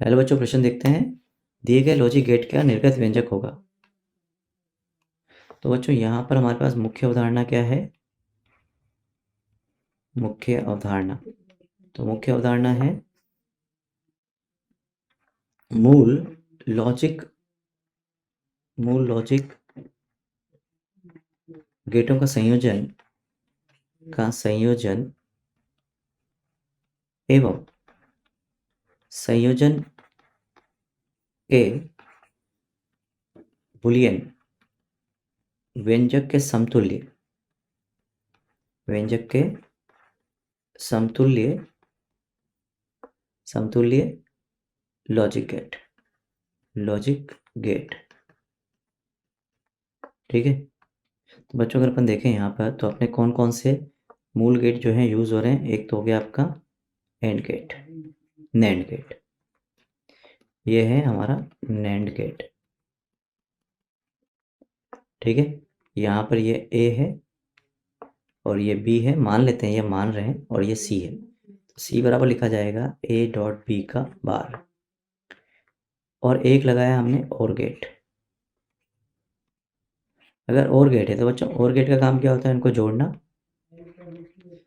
पहले बच्चों प्रश्न देखते हैं, दिए गए लॉजिक गेट का निर्गत व्यंजक होगा। तो बच्चों यहाँ पर हमारे पास मुख्य अवधारणा क्या है? मुख्य अवधारणा, तो मुख्य अवधारणा है मूल लॉजिक गेटों का संयोजन एवं संयोजन के बुलियन व्यंजक के समतुल्य लॉजिक गेट। ठीक है, तो बच्चों अगर अपन देखें यहाँ पर तो अपने कौन कौन से मूल गेट जो हैं यूज़ हो रहे हैं। एक तो हो गया आपका नैंड गेट, ये है हमारा नैंड गेट। ठीक है, यहाँ पर ये ए है और ये बी है, मान लेते हैं, ये मान रहे हैं, और ये सी है। तो सी बराबर लिखा जाएगा ए डॉट बी का बार, और एक लगाया हमने और गेट। अगर और गेट है तो बच्चों और गेट का काम क्या होता है? इनको जोड़ना।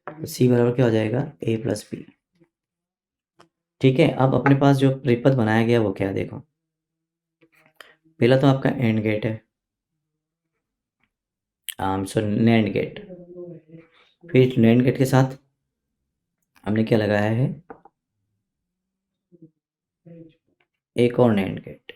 तो सी बराबर क्या हो जाएगा? ए प्लस बी। ठीक है, अब अपने पास जो त्रिपद बनाया गया वो क्या है देखो। पहला तो आपका एंड गेट है, नैंड गेट। फिर नैंड गेट के साथ हमने क्या लगाया है? एक और नैंड गेट।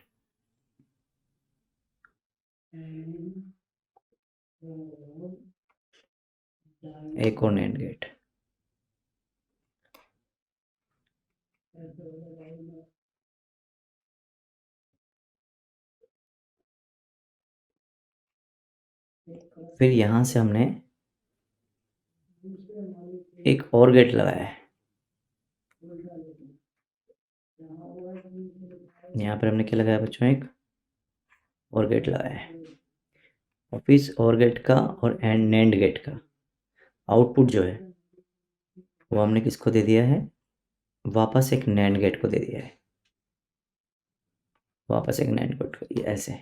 फिर यहां से हमने एक और गेट लगाया है। यहाँ पर हमने क्या लगाया बच्चों? एक और गेट लगाया है। और फिर इस और गेट का और नैंड गेट का आउटपुट जो है वो हमने किसको दे दिया है? वापस एक नैंड गेट को दे दिया है। ये ऐसे।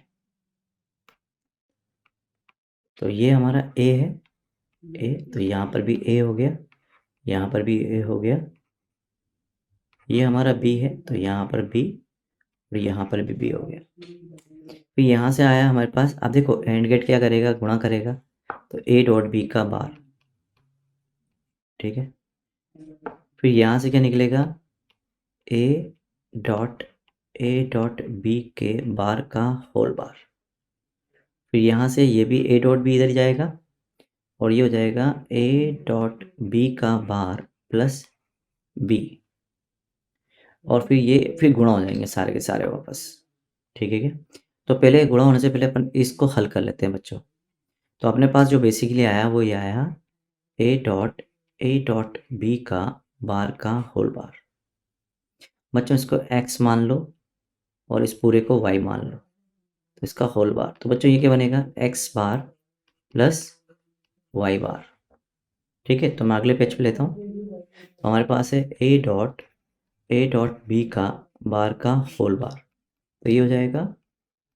तो ये हमारा ए है, तो यहाँ पर भी ए हो गया, यहाँ पर भी ए हो गया। ये हमारा बी है, तो यहाँ पर बी, और यहाँ पर भी बी हो गया। फिर यहाँ से आया हमारे पास, अब देखो एंड गेट क्या करेगा? गुणा करेगा। तो ए डॉट बी का बार। ठीक है, फिर यहाँ से क्या निकलेगा? ए डॉट बी के बार का होल बार। फिर यहाँ से ये भी ए डॉट बी इधर जाएगा, और ये हो जाएगा ए डॉट बी का बार प्लस बी। और फिर ये फिर गुणा हो जाएंगे सारे के सारे वापस। ठीक है क्या? तो पहले गुणा होने से पहले अपन इसको हल कर लेते हैं बच्चों। तो अपने पास जो बेसिकली आया वो ये आया ए डॉट बी का बार का होल बार। बच्चों इसको x मान लो और इस पूरे को y मान लो, तो इसका होल बार। तो बच्चों ये क्या बनेगा? x बार प्लस y बार। ठीक है, तो मैं अगले पेज पे लेता हूँ। तो हमारे पास है ए डॉट बी का बार का होल बार। तो ये हो जाएगा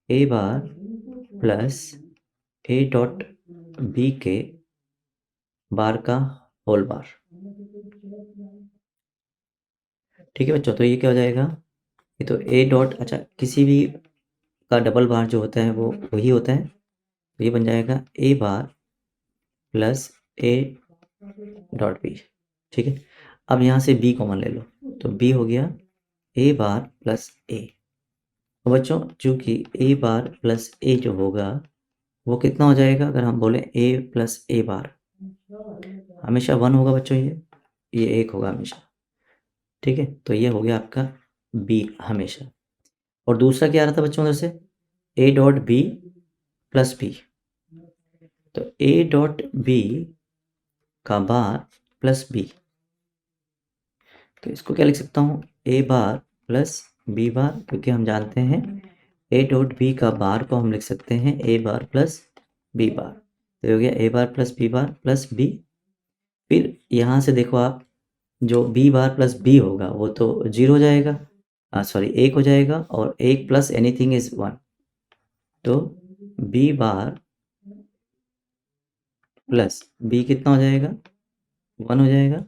ए bar plus A dot B के बार का होल बार। ठीक है बच्चों, तो ये क्या हो जाएगा? ये तो ए डॉट, अच्छा किसी भी का डबल बार जो होता है वो वही होता है। तो ये बन जाएगा ए bar plus A dot B. ठीक है, अब यहाँ से बी कॉमन ले लो, तो बी हो गया ए बार प्लस ए। तो बच्चों चूंकि ए बार प्लस ए जो होगा वो कितना हो जाएगा? अगर हम बोले ए प्लस ए बार, हमेशा 1 होगा बच्चों, ये 1 होगा हमेशा। ठीक है, तो ये हो गया आपका बी हमेशा। और दूसरा क्या आ रहा था बच्चों उधर से? A dot B plus B. तो ए डॉट बी का बार प्लस बी, तो इसको क्या लिख सकता हूँ? ए बार प्लस बी बार, क्योंकि हम जानते हैं ए डॉट बी का बार को हम लिख सकते हैं ए बार प्लस बी बार। तो ये हो गया A bar plus B bar plus B. फिर यहाँ से देखो आप, जो बी बार प्लस बी होगा वो तो 0 हो जाएगा, सॉरी 1 हो जाएगा और 1 प्लस एनीथिंग इज 1, तो बी बार प्लस बी कितना हो जाएगा 1 हो जाएगा।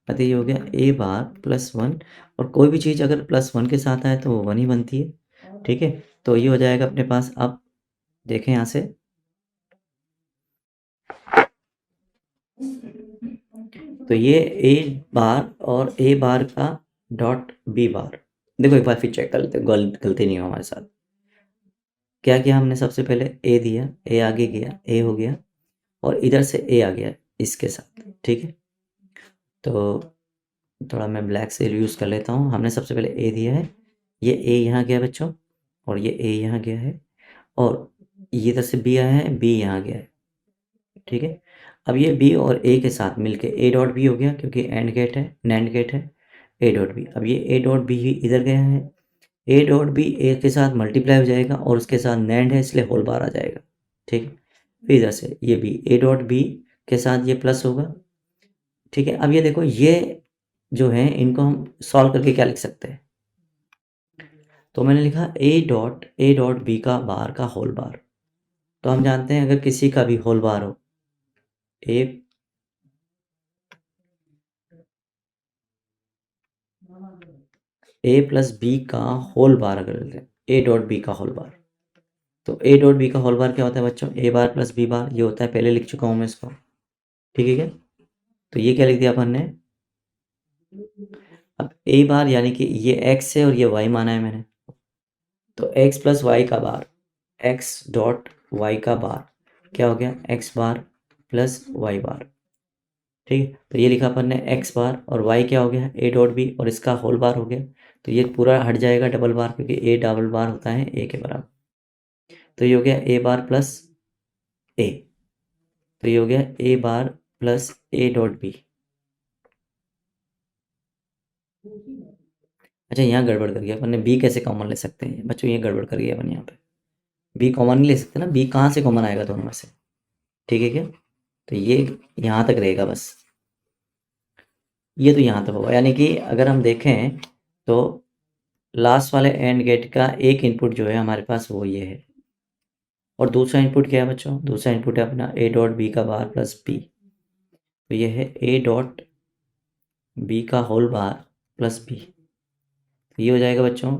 अतः ये हो गया ए बार प्लस 1, और कोई भी चीज़ अगर प्लस 1 के साथ आए तो वो 1 ही बनती है। ठीक है, तो ये हो जाएगा अपने पास। अब देखें यहाँ से, तो ये ए बार और ए बार का डॉट बी बार, देखो एक बार फिर चेक कर लेते हैं, गलती नहीं हो हमारे साथ। क्या किया हमने, सबसे पहले ए दिया, ए आगे गया, ए हो गया, और इधर से ए आ गया इसके साथ। ठीक है, तो थोड़ा मैं ब्लैक से यूज़ कर लेता हूँ। हमने सबसे पहले ए दिया है, ये ए यहाँ गया बच्चों, और ये ए यहाँ गया है, और ये इधर से बी आया है, बी यहाँ गया है। ठीक है, अब ये बी और ए के साथ मिलके ए डॉट बी हो गया, क्योंकि एंड गेट है, नैंड गेट है, ए डॉट बी। अब ये ए डॉट बी ही इधर गया है, ए डॉट बी ए के साथ मल्टीप्लाई हो जाएगा, और उसके साथ नैंड है इसलिए होल बार आ जाएगा। ठीक है, फिर इधर से ये बी, ए डॉट बी के साथ ये प्लस होगा। ठीक है, अब ये देखो, ये जो है इनको हम सॉल्व करके क्या लिख सकते हैं, तो मैंने लिखा ए डॉट बी का बार का होल बार। तो हम जानते हैं अगर किसी का भी होल बार हो, ए प्लस बी का होल बार अगर लेते हैं, ए डॉट बी का होल बार, तो ए डॉट बी का होल बार क्या होता है बच्चों, ए बार प्लस बी बार, ये होता है, पहले लिख चुका हूँ मैं इसको। ठीक है क्या, तो ये क्या लिख दिया अपन ने, अब ए बार यानी कि ये एक्स है और ये वाई माना है मैंने, तो एक्स प्लस वाई का बार, एक्स डॉट वाई का बार क्या हो गया, एक्स बार प्लस वाई बार। ठीक है, तो ये लिखा अपन ने एक्स बार, और वाई क्या हो गया, ए डॉट बी, और इसका होल बार हो गया, तो ये पूरा हट जाएगा डबल बार, क्योंकि ए डबल बार होता है ए के बराबर। तो ये हो गया ए बार प्लस ए, तो ये हो गया A bar plus A dot B. अच्छा, यहाँ गड़बड़ कर गया अपन ने, बी कैसे कॉमन ले सकते हैं बच्चों, ये गड़बड़ कर गया अपन यहाँ पे, बी कॉमन नहीं ले सकते ना, बी कहाँ से कॉमन आएगा दोनों में से। ठीक है क्या, तो ये यहाँ तक रहेगा बस, ये तो यहाँ तक होगा, यानी कि अगर हम देखें तो लास्ट वाले एंड गेट का एक इनपुट जो है हमारे पास वो ये है, और दूसरा इनपुट क्या है बच्चों, दूसरा इनपुट है अपना ए डॉट बी का बार प्लस बी, तो ये है ए डॉट बी का होल बार प्लस बी। तो ये हो जाएगा बच्चों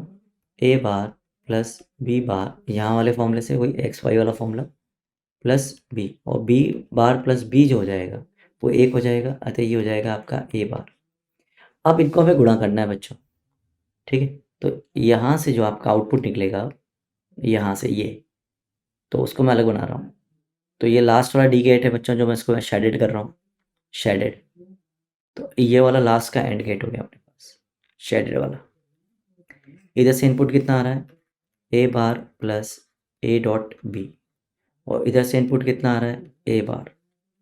ए बार प्लस बी बार, यहाँ वाले फॉर्मूले से वही एक्स वाई वाला फॉर्मूला, प्लस बी, और बी बार प्लस बी जो हो जाएगा वो एक हो जाएगा, अतः ये हो जाएगा आपका ए बार। अब इनको हमें गुणा करना है बच्चों। ठीक है, तो यहाँ से जो आपका आउटपुट निकलेगा, यहाँ से ये, तो उसको मैं अलग बना रहा हूँ, तो ये लास्ट वाला डी गेट है बच्चों, जो मैं इसको शेडेड कर रहा हूँ, शेडेड, तो ये वाला लास्ट का एंड गेट हो गया अपने पास, शेडेड वाला। इधर से इनपुट कितना आ रहा है, ए bar plus A dot B, और इधर से इनपुट कितना आ रहा है, ए बार,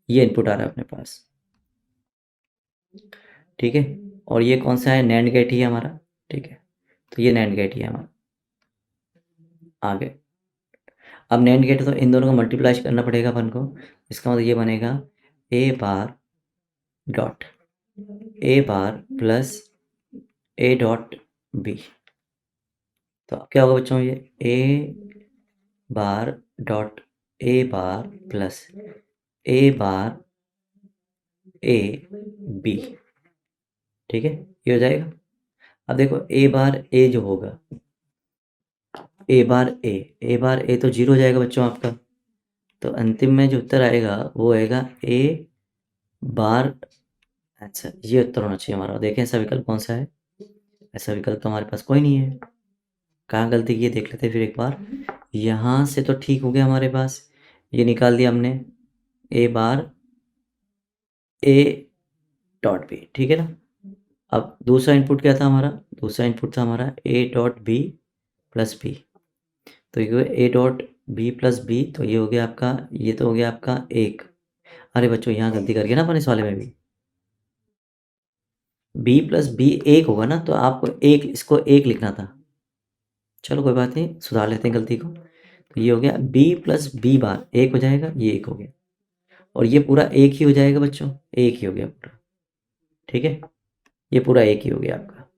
ये इनपुट आ रहा है अपने पास। ठीक है, और ये कौन सा है, नैंड गेट ही है हमारा। ठीक है, तो ये नैंड गेट ही है हमारा। आगे, अब नैंड गेट तो इन दोनों को मल्टीप्लाई करना पड़ेगा अपन को, इसका मतलब ये बनेगा A bar dot A bar plus A dot B, तो अब क्या होगा बच्चों, ये A bar dot A bar plus A bar A B. ठीक है, ये हो जाएगा। अब देखो ए बार ए जो होगा, ए बार ए बार ए तो जीरो हो जाएगा बच्चों आपका, तो अंतिम में जो उत्तर आएगा वो आएगा ए बार। अच्छा, ये उत्तर होना चाहिए हमारा, देखें ऐसा विकल्प कौन सा है, ऐसा विकल्प तो हमारे पास कोई नहीं है। कहाँ गलती की है देख लेते फिर एक बार, यहाँ से तो ठीक हो गया हमारे पास, ये निकाल दिया हमने ए बार ए डॉट बी। ठीक है ना, अब दूसरा इनपुट क्या था हमारा, दूसरा इनपुट था हमारा A dot B plus B, तो ये A dot B plus B, तो ये हो गया आपका, ये तो हो गया आपका एक। अरे बच्चों, यहाँ गलती कर गया ना अपन इस वाले में भी, बी प्लस बी एक होगा ना, तो आपको एक, इसको एक लिखना था। चलो कोई बात नहीं, सुधार लेते हैं गलती को, तो ये हो गया बी प्लस बी बार एक हो जाएगा, ये एक हो गया, और ये पूरा एक ही हो जाएगा बच्चों, एक ही हो गया पूरा। ठीक है, ये पूरा एक ही हो गया आपका।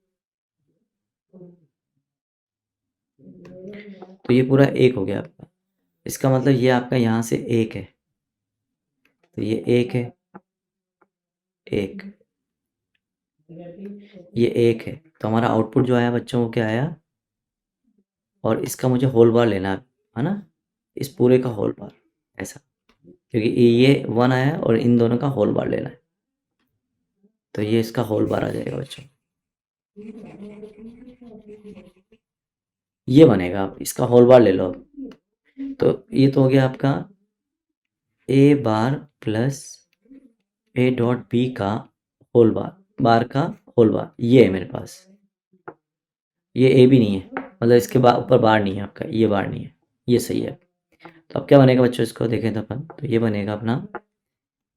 तो ये पूरा 1 हो गया आपका। इसका मतलब ये आपका यहाँ से 1 है, तो ये 1 है, 1, ये 1 है। तो हमारा आउटपुट जो आया बच्चों वो क्या आया, और इसका मुझे होल बार लेना है ना, इस पूरे का होल बार, ऐसा, क्योंकि ये 1 आया है और इन दोनों का होल बार लेना है। तो ये इसका होल बार आ जाएगा बच्चों, ये बनेगा। आप इसका होल बार ले लो अब। तो ये तो हो गया आपका ए bar plus A dot B का होल बार, बार का होल बार, ये है मेरे पास। ये ए भी नहीं है, मतलब इसके ऊपर बार नहीं है आपका, ये बार नहीं है, ये सही है। तो अब क्या बनेगा बच्चों, इसको देखें तो अपन, तो ये बनेगा अपना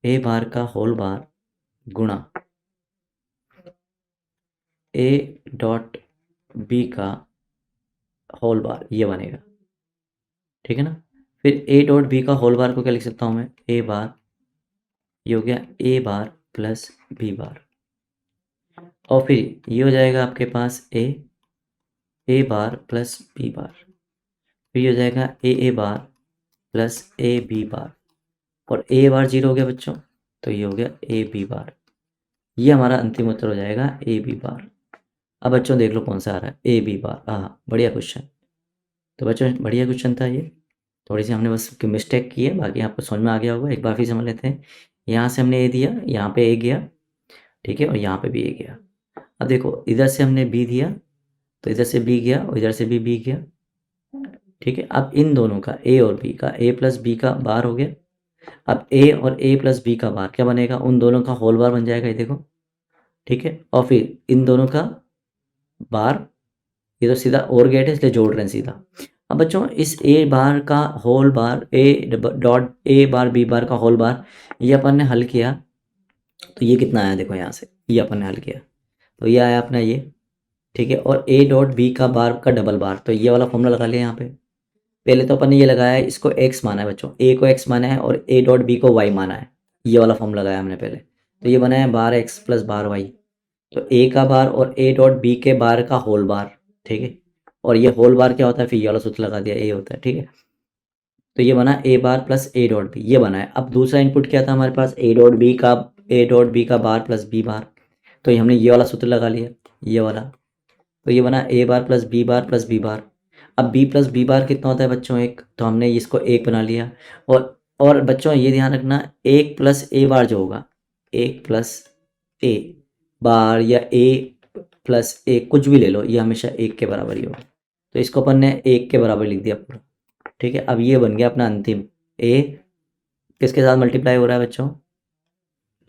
ए बार का होल बार गुणा ए डॉट बी का होल बार, ये बनेगा, ठीक है ना। फिर ए डॉट बी का होल बार को क्या लिख सकता हूँ मैं, ए बार, ये हो गया ए बार प्लस बी बार, और फिर ये हो जाएगा आपके पास ए बार प्लस बी बार, फिर ये हो जाएगा ए bar plus A B bar, और ए बार 0 हो गया बच्चों, तो ये हो गया ए बी बार। ये हमारा अंतिम उत्तर हो जाएगा ए बी बार। अब बच्चों देख लो कौन सा आ रहा है, ए बी बार। हाँ, बढ़िया क्वेश्चन। तो बच्चों बढ़िया क्वेश्चन था ये, थोड़ी सी हमने बस मिस्टेक की है, बाकी आपको समझ में आ गया होगा। एक बार फिर समझ लेते हैं। यहाँ से हमने ए दिया, यहाँ पे ए गया, ठीक है, और यहाँ पे भी ए गया। अब देखो इधर से हमने बी दिया, तो इधर से बी गया और इधर से भी बी गया, ठीक है। अब इन दोनों का ए और बी का, ए प्लस बी का बार हो गया। अब ए और ए प्लस बी का बार क्या बनेगा, उन दोनों का होल बार बन जाएगा, ये देखो, ठीक है। और फिर इन दोनों का बार, ये तो सीधा और गेट है इसलिए जोड़ रहे हैं सीधा। अब बच्चों इस ए बार का whole bar, A dot A bar B bar का होल बार, ये अपन ने हल किया, तो ये कितना आया देखो, यहाँ से ये अपन ने हल किया, तो ये आया अपना ये, ठीक है। और ए डॉट बी का बार का डबल बार, तो ये वाला फॉर्मूला लगा लिया यहाँ पे। पहले तो अपन ने ये लगाया है, इसको एक्स माना है बच्चों, ए को एक्स माना है और ए डॉट बी को वाई माना है, ये वाला फॉर्मूला लगाया हमने पहले। तो ये बना है बार एक्स प्लस बार वाई, तो ए का बार और ए डॉट बी के बार का होल बार, ठीक है। और ये होल बार क्या होता है, फिर ये वाला सूत्र लगा दिया, ए होता है, ठीक है। तो ये बना ए bar plus A dot B, ये बना है। अब दूसरा इनपुट क्या था हमारे पास, ए डॉट बी का बार प्लस बी बार, तो ये हमने ये वाला सूत्र लगा लिया, ये वाला। तो ये बना ए बार प्लस बी बार। अब बी प्लस बी बार कितना होता है बच्चों, एक, तो हमने इसको एक बना लिया। और बच्चों ये ध्यान रखना, एक प्लस ए बार जो होगा, एक प्लस ए बार या ए प्लस ए, कुछ भी ले लो, ये हमेशा एक के बराबर ही होगा। तो इसको अपन ने एक के बराबर लिख दिया पूरा, ठीक है। अब ये बन गया अपना अंतिम, ए किसके साथ मल्टीप्लाई हो रहा है बच्चों,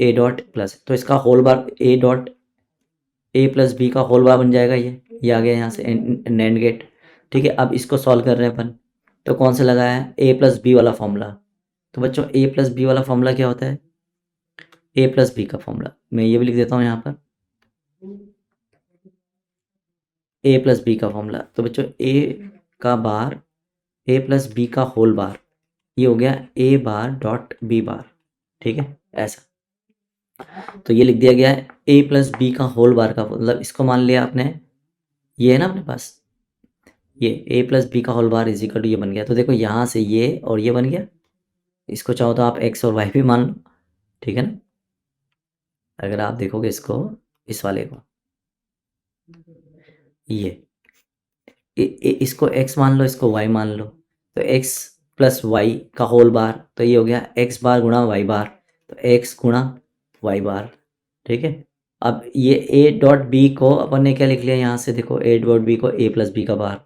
ए डॉट प्लस, तो इसका whole bar A dot A plus B का होल बार बन जाएगा, ये आ गया यहाँ से नैंड गेट, ठीक है। अब इसको सॉल्व कर रहे हैं अपन, तो कौन सा लगाया है, ए प्लस बी वाला फॉर्मूला। तो बच्चों ए प्लस बी वाला फॉर्मूला क्या होता है, ए प्लस बी का फॉर्मूला मैं ये भी लिख देता हूँ यहाँ पर, ए प्लस बी का फॉर्मूला। तो बच्चों ए का बार ए प्लस बी का होल बार, ये हो गया A bar dot B bar, ठीक है, ऐसा। तो ये लिख दिया गया है ए प्लस बी का होल बार का, मतलब इसको मान लिया आपने, ये है ना अपने पास, ये ए प्लस बी का whole bar is equal to ये बन गया। तो देखो यहाँ से ये और ये बन गया, इसको चाहो तो आप एक्स और वाई भी मान लो, ठीक है ना। अगर आप देखोगे इसको, इस वाले को, ये इसको एक्स मान लो, इसको वाई मान लो, तो एक्स प्लस वाई का होल बार, तो ये हो गया एक्स बार गुणा वाई बार, तो एक्स गुणा वाई बार, ठीक है। अब ये ए डॉट बी को अपन ने क्या लिख लिया यहाँ से, देखो ए डॉट बी को ए प्लस बी का बार,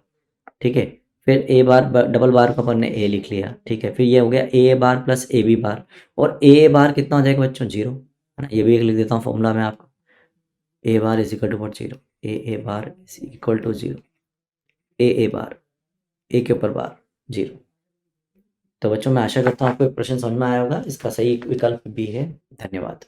ठीक है। फिर ए बार डबल बार को अपन ने ए लिख लिया, ठीक है। फिर ये हो गया A bar plus A B bar, और ए बार कितना हो जाएगा बच्चों, 0, है ना। ये भी एक लिख देता हूँ फॉर्मूला में आपको, A bar is equal to what, 0, A bar is equal to 0, A bar, A के ऊपर बार 0। तो बच्चों मैं आशा करता हूँ आपको प्रश्न समझ में आया होगा, इसका सही विकल्प बी है। धन्यवाद।